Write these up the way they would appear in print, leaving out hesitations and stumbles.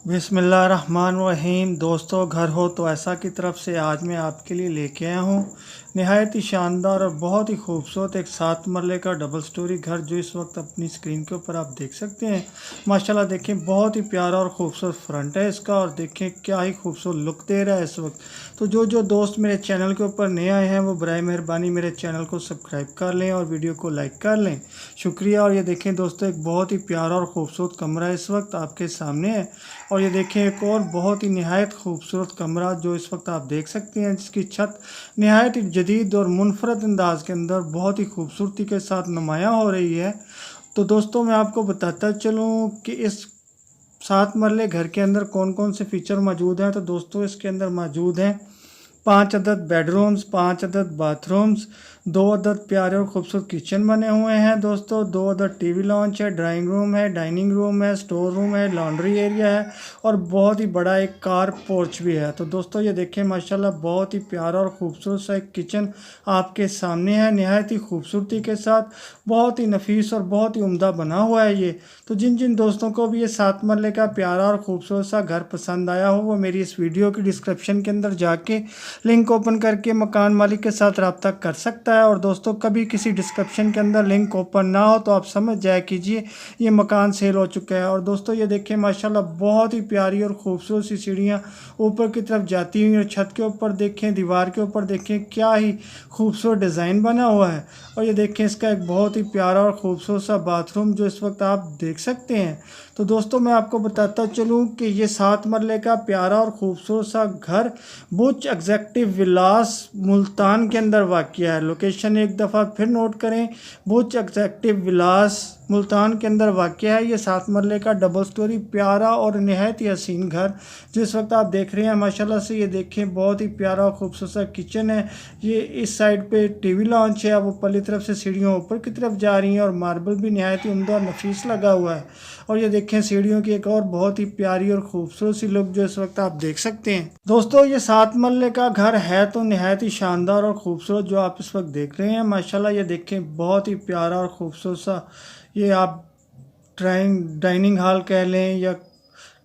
बिस्मिल्लाहिर्रहमानिर्रहीम। दोस्तों, घर हो तो ऐसा की तरफ से आज मैं आपके लिए लेके आया हूँ नहायत ही शानदार और बहुत ही खूबसूरत एक 7 मरले का डबल स्टोरी घर, जो इस वक्त अपनी स्क्रीन के ऊपर आप देख सकते हैं। माशाल्लाह देखें, बहुत ही प्यारा और ख़ूबसूरत फ्रंट है इसका, और देखें क्या ही खूबसूरत लुक दे रहा है इस वक्त। तो जो दोस्त मेरे चैनल के ऊपर नए आए हैं वो बराए मेहरबानी मेरे चैनल को सब्सक्राइब कर लें और वीडियो को लाइक कर लें, शुक्रिया। और ये देखें दोस्तों, एक बहुत ही प्यारा और ख़ूबसूरत कमरा इस वक्त आपके सामने है। और ये देखें एक और बहुत ही नहायत खूबसूरत कमरा जो इस वक्त आप देख सकते हैं, जिसकी छत नहायत ही जदीद और मुनफरद अंदाज के अंदर बहुत ही खूबसूरती के साथ नुमायाँ हो रही है। तो दोस्तों, मैं आपको बताता चलूँ कि इस 7 मरले घर के अंदर कौन कौन से फीचर मौजूद हैं। तो दोस्तों, इसके अंदर मौजूद हैं 5 अदद बेडरूम्स, 5 अदद बाथरूम्स, 2 अदद प्यारे और खूबसूरत किचन बने हुए हैं। दोस्तों, 2 अदद टीवी लॉन्च है, ड्राइंग रूम है, डाइनिंग रूम है, स्टोर रूम है, लॉन्ड्री एरिया है और बहुत ही बड़ा एक कार पोर्च भी है। तो दोस्तों, ये देखें माशाल्लाह बहुत ही प्यारा और ख़ूबसूरत सा एक किचन आपके सामने है, नहायत ही खूबसूरती के साथ, बहुत ही नफीस और बहुत ही उम्दा बना हुआ है ये। तो जिन जिन दोस्तों को भी ये 7 मरले का प्यारा और ख़ूबसूरत सा घर पसंद आया हो, वो मेरी इस वीडियो की डिस्क्रिप्शन के अंदर जाके लिंक ओपन करके मकान मालिक के साथ रब्ता कर सकता है। और दोस्तों, कभी किसी डिस्क्रिप्शन के अंदर लिंक ओपन ना हो तो आप समझ जाया कीजिए ये मकान सेल हो चुका है। और दोस्तों, ये देखिए माशाल्लाह बहुत ही प्यारी और खूबसूरत सी सीढ़ियाँ ऊपर की तरफ जाती हुई, और छत के ऊपर देखें, दीवार के ऊपर देखें क्या ही खूबसूरत डिज़ाइन बना हुआ है। और ये देखें इसका एक बहुत ही प्यारा और ख़ूबसूरत सा बाथरूम जो इस वक्त आप देख सकते हैं। तो दोस्तों, मैं आपको बताता चलूँ कि ये 7 मरले का प्यारा और ख़ूबसूरत सा घर बुर्ज एग्जेक्टिव विलास मुल्तान के अंदर वाक़या है। लोकेशन एक दफ़ा फिर नोट करें, बुर्ज एग्जेक्टिव विलास मुल्तान के अंदर वाक़या है। ये 7 मरले का डबल स्टोरी प्यारा और नहायत ही हसीन घर जिस वक्त आप देख रहे हैं माशाल्लाह से। ये देखें बहुत ही प्यारा और खूबसूरत सा किचन है। ये इस साइड पे टीवी लॉन्च है, वो पहली तरफ से सीढ़ियों ऊपर की तरफ जा रही हैं और मार्बल भी नहायत ही उम्दा और नफीस लगा हुआ है। और ये देखें सीढ़ियों की एक और बहुत ही प्यारी और खूबसूरत सी लुक जो इस वक्त आप देख सकते हैं। दोस्तों, ये 7 मरले का घर है तो नहायत ही शानदार और खूबसूरत जो आप इस वक्त देख रहे हैं माशाल्लाह। ये देखें बहुत ही प्यारा और खूबसूरत सा, ये आप डाइनिंग हॉल कह लें या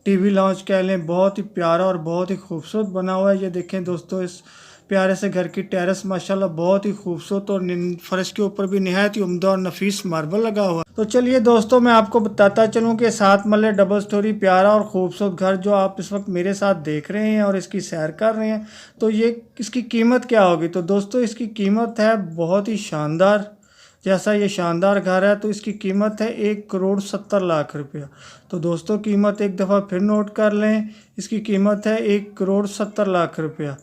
टीवी लॉन्च कह लें, बहुत ही प्यारा और बहुत ही खूबसूरत बना हुआ है। ये देखें दोस्तों, इस प्यारे से घर की टेरेस माशाल्लाह बहुत ही खूबसूरत, और फर्श के ऊपर भी नहायत ही उम्दा और नफीस मार्बल लगा हुआ है। तो चलिए दोस्तों, मैं आपको बताता चलूँ कि 7 मरले डबल स्टोरी प्यारा और खूबसूरत घर जो आप इस वक्त मेरे साथ देख रहे हैं और इसकी सैर कर रहे हैं, तो ये इसकी कीमत क्या होगी। तो दोस्तों, इसकी कीमत है बहुत ही शानदार। जैसा ये शानदार घर है तो इसकी कीमत है 1,70,00,000 रुपया। तो दोस्तों, कीमत एक दफ़ा फिर नोट कर लें, इसकी कीमत है 1,70,00,000 रुपया।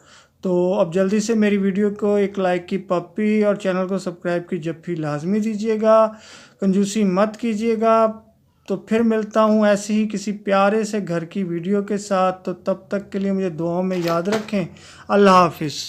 तो अब जल्दी से मेरी वीडियो को एक लाइक की पप्पी और चैनल को सब्सक्राइब की जप्फी लाजमी दीजिएगा, कंजूसी मत कीजिएगा। तो फिर मिलता हूँ ऐसे ही किसी प्यारे से घर की वीडियो के साथ। तो तब तक के लिए मुझे दुआओं में याद रखें। अल्लाह हाफिज़।